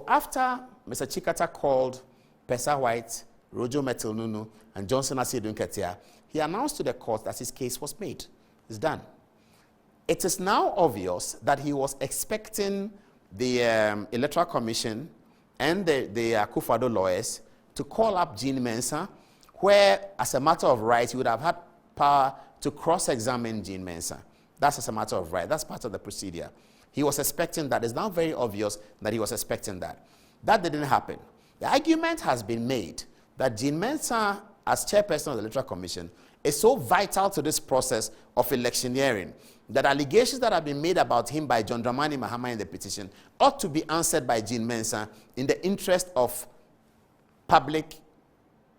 after Mr. Tsikata called Pesa White, Rojo Metil Nunu, and Johnson Asidun Ketia, he announced to the court that his case was made. It's done. It is now obvious that he was expecting the Electoral Commission and the Akufo-Addo lawyers to call up Jean Mensah, where, as a matter of right, he would have had power to cross-examine Jean Mensah. That's as a matter of right. That's part of the procedure. He was expecting that. It's now very obvious that he was expecting that. That didn't happen. The argument has been made that Jean Mensah, as chairperson of the Electoral Commission, is so vital to this process of electioneering that allegations that have been made about him by John Dramani Mahama in the petition ought to be answered by Jean Mensah in the interest of public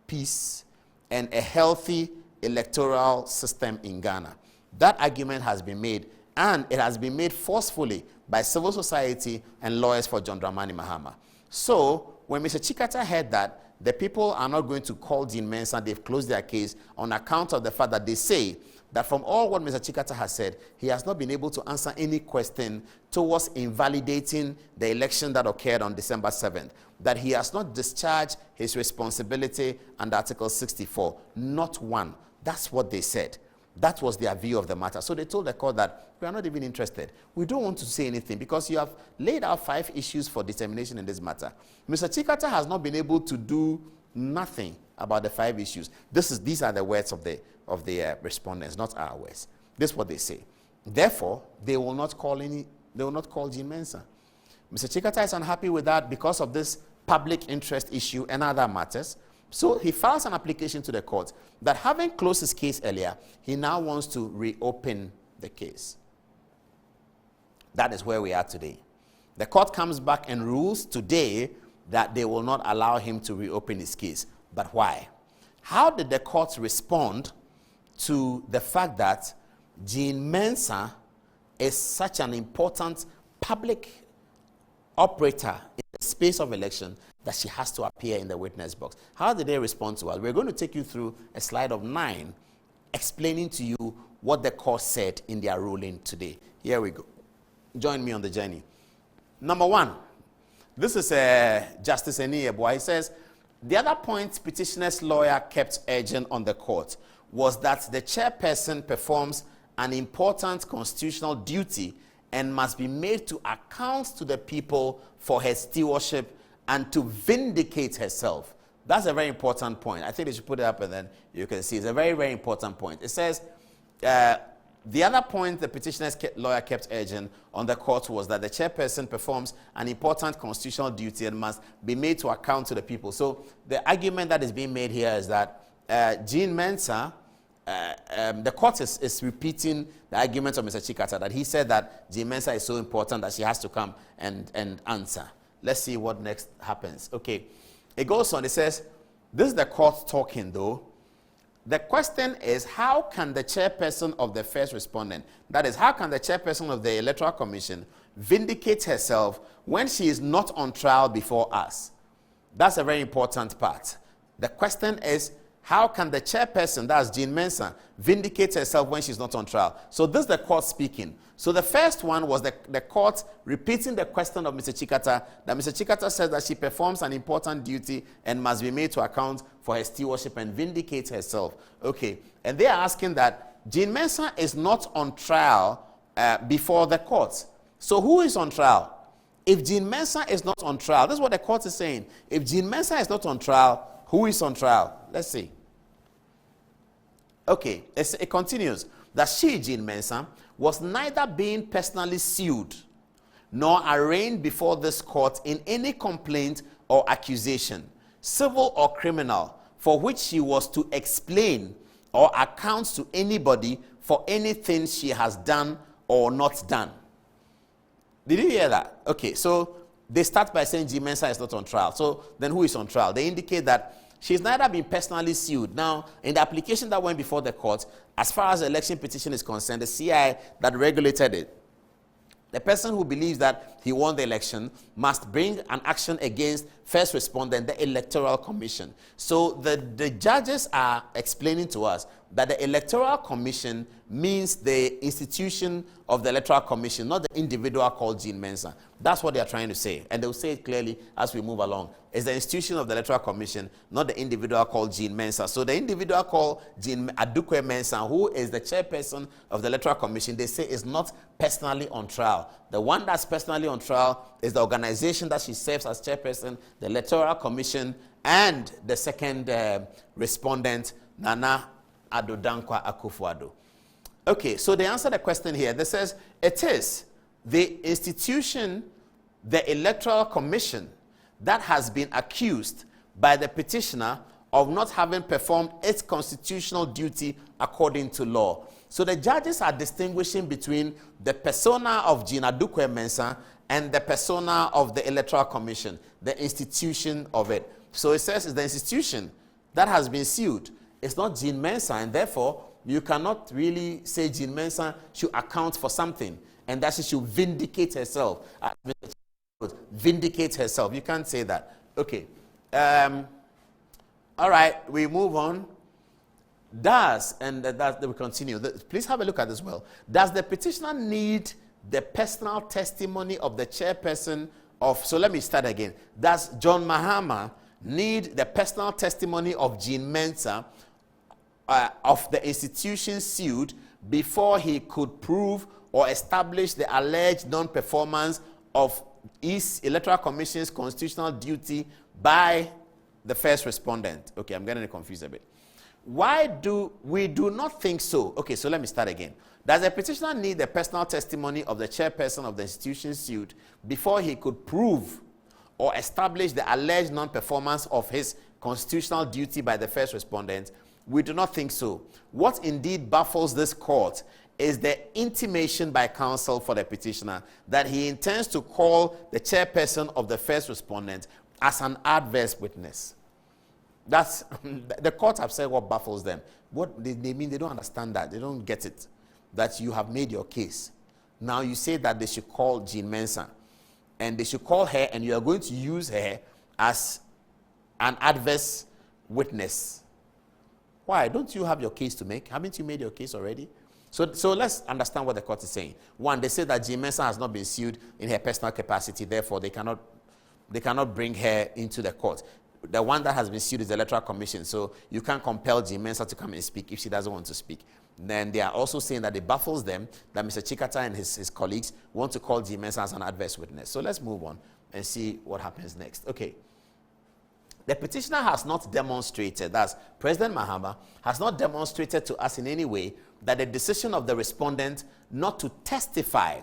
peace and a healthy electoral system in Ghana. That argument has been made, and it has been made forcefully by civil society and lawyers for John Dramani Mahama. So, when Mr. Tsikata heard that the people are not going to call Jean Mensah, they've closed their case on account of the fact that they say that from all what Mr. Tsikata has said, he has not been able to answer any question towards invalidating the election that occurred on December 7th, that he has not discharged his responsibility under Article 64. Not one. That's what they said. That was their view of the matter. So they told the court that we are not even interested. We don't want to say anything because you have laid out 5 issues for determination in this matter. Mr. Tsikata has not been able to do nothing about the 5 issues. These are the words of the respondents, not our words. This is what they say. Therefore, they will not call Jean Mensah. Mr. Tsikata is unhappy with that because of this public interest issue and other matters. So he files an application to the court that, having closed his case earlier, he now wants to reopen the case. That is where we are today. The court comes back and rules today that they will not allow him to reopen his case. But why? How did the court respond to the fact that Jean Mensah is such an important public operator in the space of election that she has to appear in the witness box? How did they respond to us? We're going to take you through a slide of 9 explaining to you what the court said in their ruling today. Here we go. Join me on the journey. Number 1, this is Justice Aning Yaboah. He says, the other point petitioner's lawyer kept urging on the court was that the chairperson performs an important constitutional duty and must be made to account to the people for her stewardship and to vindicate herself. That's a very important point. I think they should put it up and then you can see. It's a very, very important point. It says, the other point the petitioner's lawyer kept urging on the court was that the chairperson performs an important constitutional duty and must be made to account to the people. So the argument that is being made here is that Jean Mensah, the court is repeating the argument of Mr. Tsikata, that he said that Jean Mensah is so important that she has to come and answer. Let's see what next happens. Okay, it goes on. It says, this is the court talking though. The question is, how can the chairperson of the first respondent, that is, how can the chairperson of the Electoral Commission vindicate herself when she is not on trial before us? That's a very important part. The question is, how can the chairperson, that's Jean Mensah, vindicate herself when she's not on trial? So this is the court speaking. So the first one was the court repeating the question of Mr. Tsikata, that Mr. Tsikata says that she performs an important duty and must be made to account for her stewardship and vindicate herself. Okay, and they are asking that Jean Mensah is not on trial before the court. So who is on trial? If Jean Mensah is not on trial, this is what the court is saying. If Jean Mensah is not on trial, who is on trial? Let's see. Okay, it continues that she, Jean Mensah, was neither being personally sued nor arraigned before this court in any complaint or accusation, civil or criminal, for which she was to explain or account to anybody for anything she has done or not done. Did you hear that? Okay, so they start by saying Jean Mensah is not on trial. So then who is on trial? They indicate that she's neither been personally sued. Now, in the application that went before the court, as far as the election petition is concerned, the CI that regulated it, the person who believes that he won the election must bring an action against first respondent, the Electoral Commission. So the judges are explaining to us that the Electoral Commission means the institution of the Electoral Commission, not the individual called Jean Mensah. That's what they are trying to say. And they'll say it clearly as we move along. It's the institution of the Electoral Commission, not the individual called Jean Mensah. So the individual called Jean Adom-Otchere Mensah, who is the chairperson of the Electoral Commission, they say is not personally on trial. The one that's personally on trial is the organization that she serves as chairperson, the Electoral Commission, and the second respondent, Nana Addo Dankwa Akufo-Addo. Okay, so they answer the question here. They says, it is the institution, the Electoral Commission, that has been accused by the petitioner of not having performed its constitutional duty according to law. So the judges are distinguishing between the persona of Jean Adom-Otchere Mensah and the persona of the Electoral Commission, the institution of it. So it says it's the institution that has been sued. It's not Jean Mensah, and therefore you cannot really say Jean Mensah should account for something and that she should vindicate herself. Vindicate herself. You can't say that. Okay. All right, we move on. We continue. Please have a look at this well. Does the petitioner need the personal testimony of the chairperson of, so let me start again. Does John Mahama need the personal testimony of Jean Mensah of the institution sued before he could prove or establish the alleged non-performance of his Electoral Commission's constitutional duty by the first respondent? Okay, I'm getting confused a bit. Why do we do not think so? Okay, so let me start again. Does the petitioner need the personal testimony of the chairperson of the institution sued before he could prove or establish the alleged non-performance of his constitutional duty by the first respondent? We do not think so. What indeed baffles this court is the intimation by counsel for the petitioner that he intends to call the chairperson of the first respondent as an adverse witness. That's the court have said what baffles them. What they mean, they don't understand that. They don't get it. That you have made your case. Now you say that they should call Jean Mensah. And they should call her, and you are going to use her as an adverse witness. Why? Don't you have your case to make? Haven't you made your case already? So let's understand what the court is saying. One, they say that Jean Mensah has not been sued in her personal capacity, therefore they cannot bring her into the court. The one that has been sued is the Electoral Commission, so you can't compel Jean Mensah to come and speak if she doesn't want to speak. Then they are also saying that it baffles them that Mr. Tsikata and his colleagues want to call Jean Mensah as an adverse witness. So let's move on and see what happens next. Okay. The petitioner has not demonstrated, that's President Mahama, has not demonstrated to us in any way that the decision of the respondent not to testify,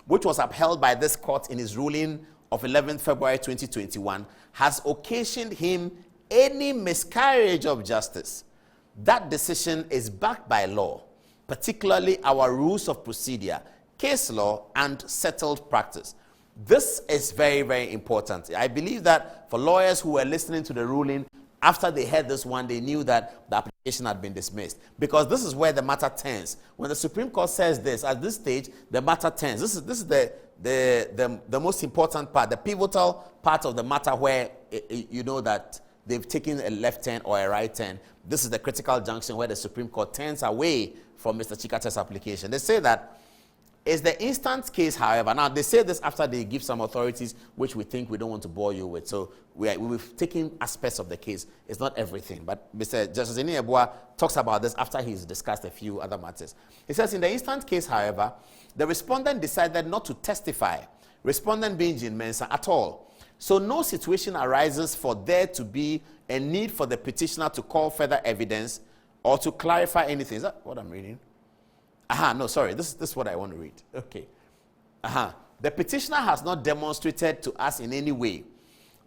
which was upheld by this court in his ruling of 11 February 2021, has occasioned him any miscarriage of justice. That decision is backed by law, particularly our rules of procedure, case law, and settled practice. This is very, very important. I believe that for lawyers who were listening to the ruling, after they heard this one, they knew that the application had been dismissed. Because this is where the matter turns. When the Supreme Court says this, at this stage, the matter turns. This is the most important part, the pivotal part of the matter where you know that they've taken a left turn or a right turn. This is the critical junction where the Supreme Court turns away from Mr. Tsikata's application. They say that it's the instant case, however. Now, they say this after they give some authorities, which we think we don't want to bore you with. So we've taken aspects of the case. It's not everything. But Mr. Justice Aning Yaboah talks about this after he's discussed a few other matters. He says, in the instant case, however, the respondent decided not to testify, respondent being Jean Mensah, at all. So no situation arises for there to be a need for the petitioner to call further evidence or to clarify anything. Is that what I'm reading? No, sorry. This is what I want to read. Okay. The petitioner has not demonstrated to us in any way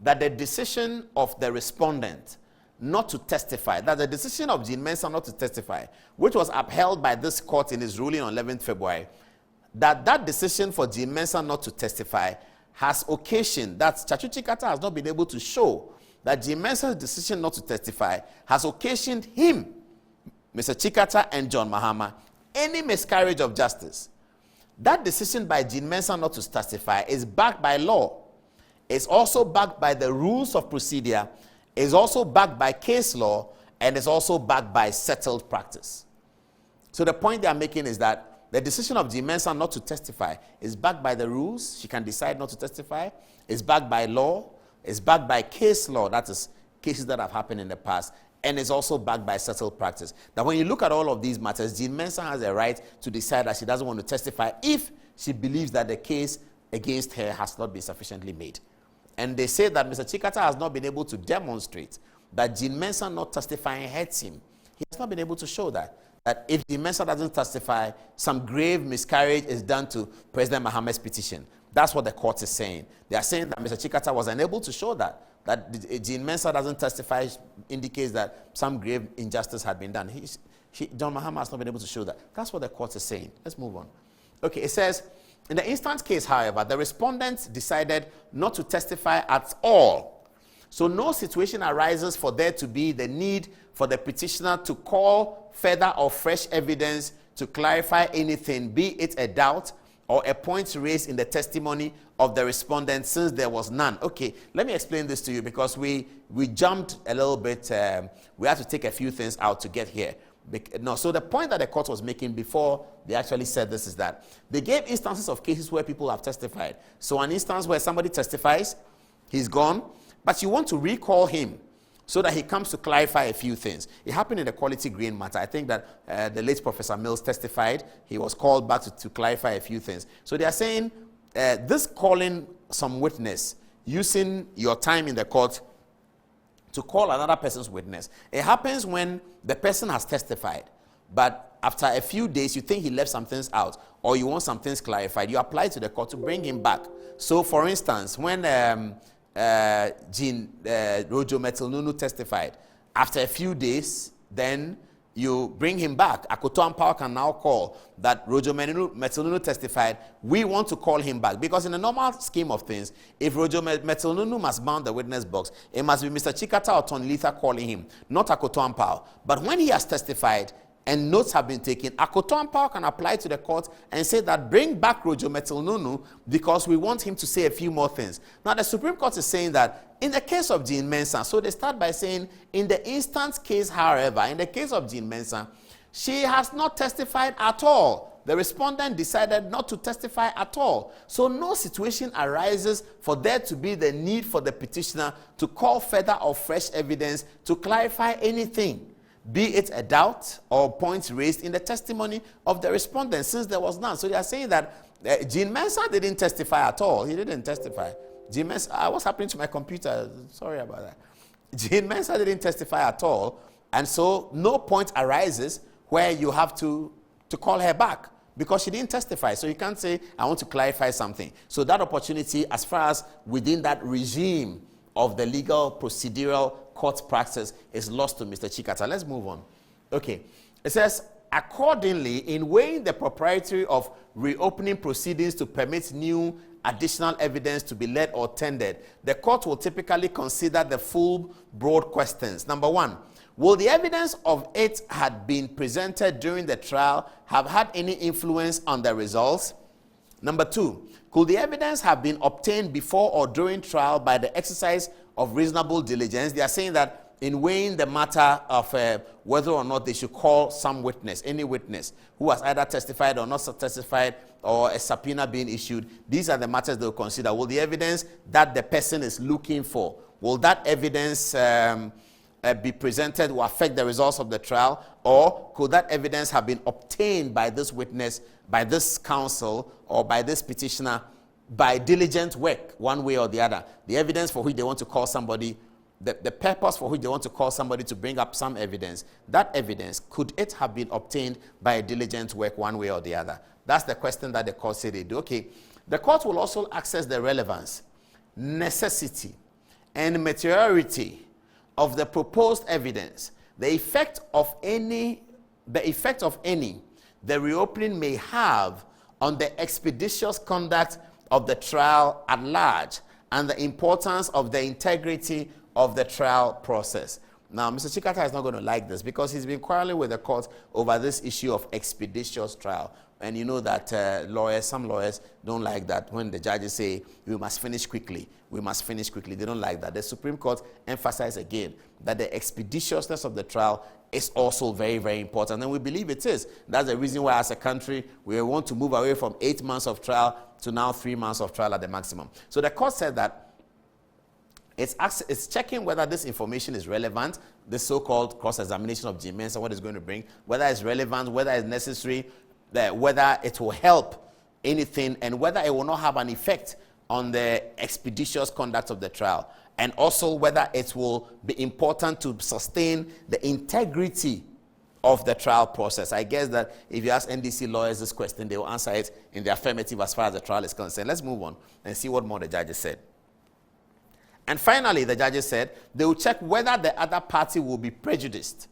that the decision of the respondent not to testify, that the decision of Jean Mensah not to testify, which was upheld by this court in its ruling on 11th February, that decision for Jean Mensah not to testify has occasioned, that Tsatsu Tsikata has not been able to show that Jean Mensah's decision not to testify has occasioned him, Mr. Tsikata and John Mahama, any miscarriage of justice. That decision by Jean Mensah not to testify is backed by law. It's also backed by the rules of procedure. It's also backed by case law and is also backed by settled practice. So the point they are making is that the decision of Jean Mensah not to testify is backed by the rules. She can decide not to testify. It's backed by law. It's backed by case law. That is cases that have happened in the past. And it's also backed by settled practice. That when you look at all of these matters, Jean Mensah has a right to decide that she doesn't want to testify if she believes that the case against her has not been sufficiently made. And they say that Mr. Tsikata has not been able to demonstrate that Jean Mensah not testifying hurts him. He has not been able to show that if Jean Mensah doesn't testify, some grave miscarriage is done to President Mohammed's petition. That's what the court is saying. They are saying that Mr. Tsikata was unable to show that Jean Mensah doesn't testify indicates that some grave injustice had been done. John Mahama has not been able to show that. That's what the court is saying. Let's move on. Okay, it says, in the instant case, however, the respondent decided not to testify at all. So no situation arises for there to be the need for the petitioner to call further or fresh evidence to clarify anything, be it a doubt or a point raised in the testimony of the respondent, since there was none. Okay, let me explain this to you, because we jumped a little bit. We had to take a few things out to get here. No, so the point that the court was making before they actually said this is that they gave instances of cases where people have testified. So an instance where somebody testifies, he's gone, but you want to recall him so that he comes to clarify a few things. It happened in the quality grain matter. I think that the late Professor Mills testified. He was called back to clarify a few things. So they are saying this calling some witness, using your time in the court to call another person's witness. It happens when the person has testified, but after a few days you think he left some things out, or you want some things clarified. You apply to the court to bring him back. So for instance, when Jean Rojo Metil-Nunu testified, after a few days, then you bring him back. Akoto Ampaw can now call that Rojo Metil-Nunu testified. We want to call him back. Because in the normal scheme of things, if Rojo Metil-Nunu must bound the witness box, it must be Mr. Tsikata or Tony Letha calling him, not Akoto Ampaw. But when he has testified and notes have been taken, Akoto Ampaw can apply to the court and say that bring back Rojo Metil-Nunu because we want him to say a few more things. Now the Supreme Court is saying that in the case of Jean Mensah, so they start by saying, in the instant case, however, in the case of Jean Mensah, she has not testified at all. The respondent decided not to testify at all. So no situation arises for there to be the need for the petitioner to call further or fresh evidence to clarify anything, be it a doubt or points raised in the testimony of the respondent, since there was none. So they are saying that Jean Mensah didn't testify at all. He didn't testify. Jean Mensah, what's happening to my computer? Sorry about that. Jean Mensah didn't testify at all, and so no point arises where you have to call her back because she didn't testify. So you can't say, I want to clarify something. So that opportunity, as far as within that regime of the legal procedural court practice, is lost to Mr. Tsikata. Let's move on. Okay. It says, accordingly, in weighing the propriety of reopening proceedings to permit new additional evidence to be led or tendered, the court will typically consider the full broad questions. Number one, will the evidence of it had been presented during the trial have had any influence on the results? Number two, could the evidence have been obtained before or during trial by the exercise of reasonable diligence? They are saying that in weighing the matter of whether or not they should call some witness, any witness who has either testified or not testified, or a subpoena being issued, these are the matters they will consider. Will the evidence that the person is looking for, will that evidence be presented to affect the results of the trial, or could that evidence have been obtained by this witness, by this counsel, or by this petitioner by diligent work, one way or the other? The evidence for which they want to call somebody, the purpose for which they want to call somebody to bring up some evidence, that evidence, could it have been obtained by a diligent work one way or the other? That's the question that the court said they do. Okay, the court will also access the relevance, necessity, and materiality of the proposed evidence, the effect of any the reopening may have on the expeditious conduct of the trial at large, and the importance of the integrity of the trial process. Now, Mr. Tsikata is not going to like this because he's been quarreling with the court over this issue of expeditious trial. And you know that some lawyers don't like that when the judges say, we must finish quickly, we must finish quickly. They don't like that. The Supreme Court emphasized again that the expeditiousness of the trial is also very, very important. And we believe it is. That's the reason why, as a country, we want to move away from 8 months of trial to now 3 months of trial at the maximum. So the court said that it's checking whether this information is relevant, this so-called cross-examination of Jean Mensah, what it's going to bring, whether it's relevant, whether it's necessary, whether it will help anything, and whether it will not have an effect on the expeditious conduct of the trial, and also whether it will be important to sustain the integrity of the trial process. I guess that if you ask NDC lawyers this question, they will answer it in the affirmative as far as the trial is concerned. Let's move on and see what more the judges said. And finally, the judges said they will check whether the other party will be prejudiced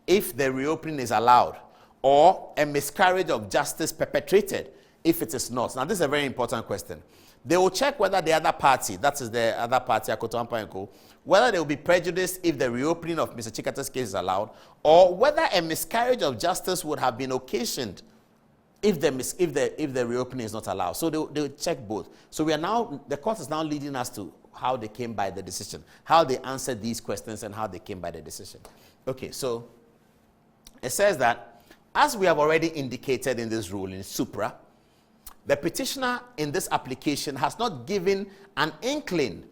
if the reopening is allowed, or a miscarriage of justice perpetrated if it is not. Now, this is a very important question. They will check whether the other party, that is the other party, Akoto Ampah & Co., whether they will be prejudiced if the reopening of Mr. Tsikata's case is allowed, or whether a miscarriage of justice would have been occasioned if the reopening is not allowed. So they'll check both. So the court is now leading us to how they came by the decision, how they answered these questions, and how they came by the decision. Okay, so it says that, as we have already indicated in this ruling, supra, the petitioner in this application has not given an inkling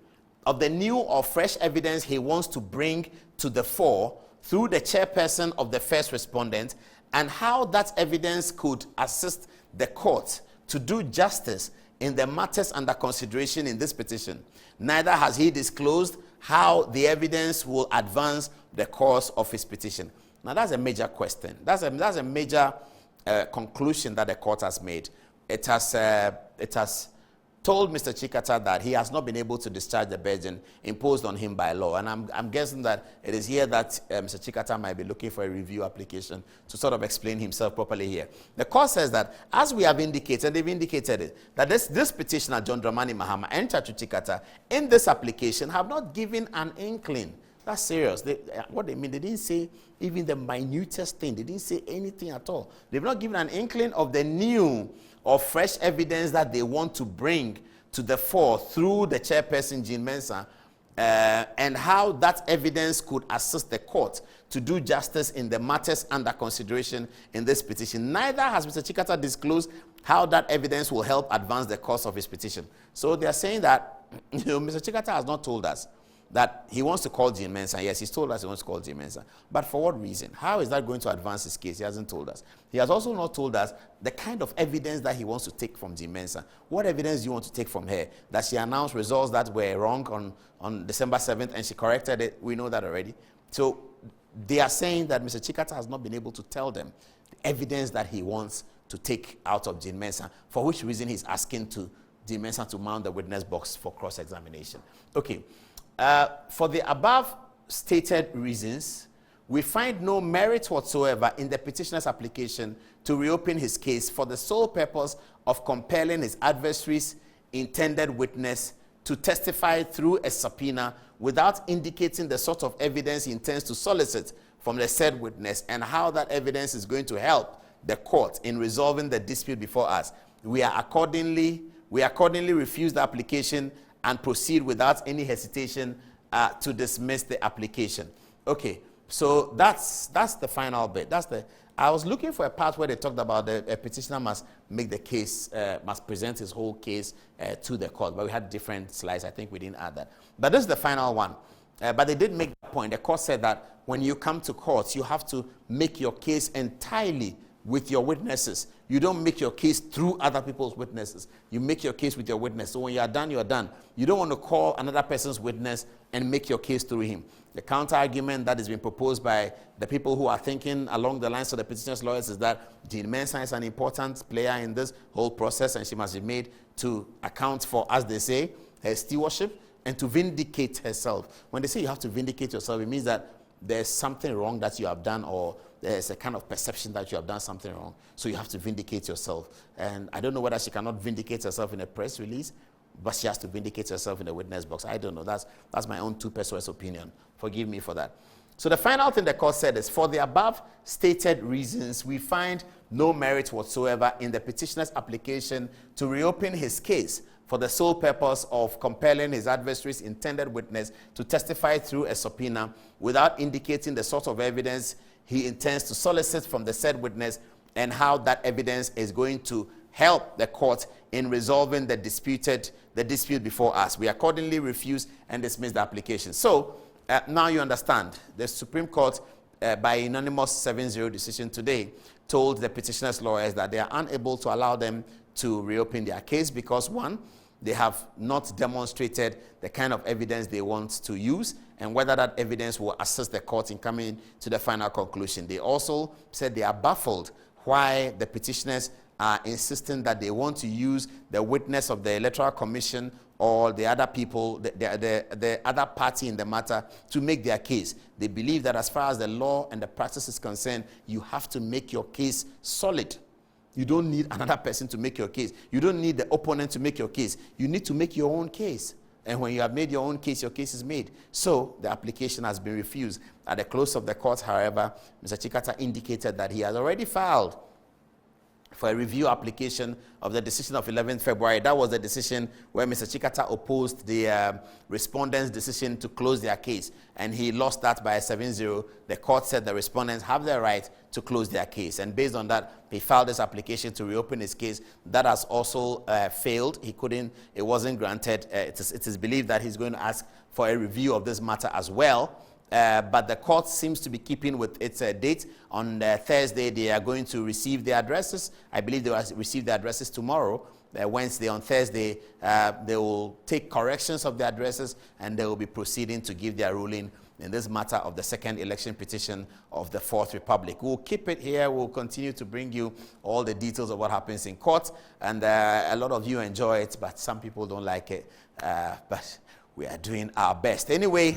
of the new or fresh evidence he wants to bring to the fore through the chairperson of the first respondent, and how that evidence could assist the court to do justice in the matters under consideration in this petition. Neither has he disclosed how the evidence will advance the cause of his petition. Now, that's a major question. That's a major conclusion that the court has made. It has told Mr. Tsikata that he has not been able to discharge the burden imposed on him by law. And I'm guessing that it is here that Mr. Tsikata might be looking for a review application to sort of explain himself properly here. The court says that, as we have indicated, they've indicated it, that this petitioner, John Dramani Mahama, and Tsatsu Tsikata, in this application have not given an inkling. That's serious. What they mean, they didn't say even the minutest thing. They didn't say anything at all. They've not given an inkling of the new or fresh evidence that they want to bring to the fore through the chairperson, Jean Mensah, and how that evidence could assist the court to do justice in the matters under consideration in this petition. Neither has Mr. Tsikata disclosed how that evidence will help advance the cause of his petition. So they are saying that Mr. Tsikata has not told us that he wants to call Jean Mensah. Yes, he's told us he wants to call Jean Mensah. But for what reason? How is that going to advance his case? He hasn't told us. He has also not told us the kind of evidence that he wants to take from Jean Mensah. What evidence do you want to take from her? That she announced results that were wrong on December 7th and she corrected it. We know that already. So they are saying that Mr. Tsikata has not been able to tell them the evidence that he wants to take out of Jean Mensah, for which reason he's asking Jean Mensah to mount the witness box for cross-examination. Okay. For the above stated reasons, we find no merit whatsoever in the petitioner's application to reopen his case for the sole purpose of compelling his adversary's intended witness to testify through a subpoena without indicating the sort of evidence he intends to solicit from the said witness and how that evidence is going to help the court in resolving the dispute before us. We accordingly refuse the application and proceed without any hesitation to dismiss the application. Okay, so that's the final bit. I was looking for a part where they talked about the petitioner must make the case, must present his whole case to the court, but we had different slides. I think we didn't add that. But this is the final one. But they did make that point. The court said that when you come to court, you have to make your case entirely with your witnesses. You don't make your case through other people's witnesses. You make your case with your witness. So when you are done, you are done. You don't want to call another person's witness and make your case through him. The counter-argument that is being proposed by the people who are thinking along the lines of the petitioner's lawyers is that Jean Mensah is an important player in this whole process and she must be made to account for, as they say, her stewardship and to vindicate herself. When they say you have to vindicate yourself, it means that there's something wrong that you have done, or there's a kind of perception that you have done something wrong. So you have to vindicate yourself. And I don't know whether she cannot vindicate herself in a press release, but she has to vindicate herself in the witness box. I don't know. That's my own two-person opinion. Forgive me for that. So the final thing the court said is, for the above stated reasons, we find no merit whatsoever in the petitioner's application to reopen his case for the sole purpose of compelling his adversary's intended witness to testify through a subpoena without indicating the sort of evidence he intends to solicit from the said witness and how that evidence is going to help the court in resolving the dispute before us. We accordingly refuse and dismiss the application. So now you understand. The Supreme Court, by unanimous 7-0 decision today, told the petitioner's lawyers that they are unable to allow them to reopen their case because, one, they have not demonstrated the kind of evidence they want to use and whether that evidence will assist the court in coming to the final conclusion. They also said they are baffled why the petitioners are insisting that they want to use the witness of the Electoral Commission or the other people, the other party in the matter to make their case. They believe that as far as the law and the practice is concerned, you have to make your case solid. You don't need another person to make your case. You don't need the opponent to make your case. You need to make your own case. And when you have made your own case, your case is made. So the application has been refused. At the close of the court, however, Mr. Tsikata indicated that he has already filed for a review application of the decision of 11th February. That was the decision where Mr. Tsikata opposed the respondents' decision to close their case, and he lost that by a 7-0. The court said the respondents have the right to close their case, and based on that, he filed this application to reopen his case. That has also failed. It wasn't granted. It is believed that he's going to ask for a review of this matter as well. But the court seems to be keeping with its date. On Thursday, they are going to receive the addresses. I believe they will receive the addresses tomorrow. Wednesday, on Thursday, they will take corrections of the addresses and they will be proceeding to give their ruling in this matter of the second election petition of the Fourth Republic. We'll keep it here. We'll continue to bring you all the details of what happens in court. And a lot of you enjoy it, but some people don't like it. But we are doing our best. Anyway.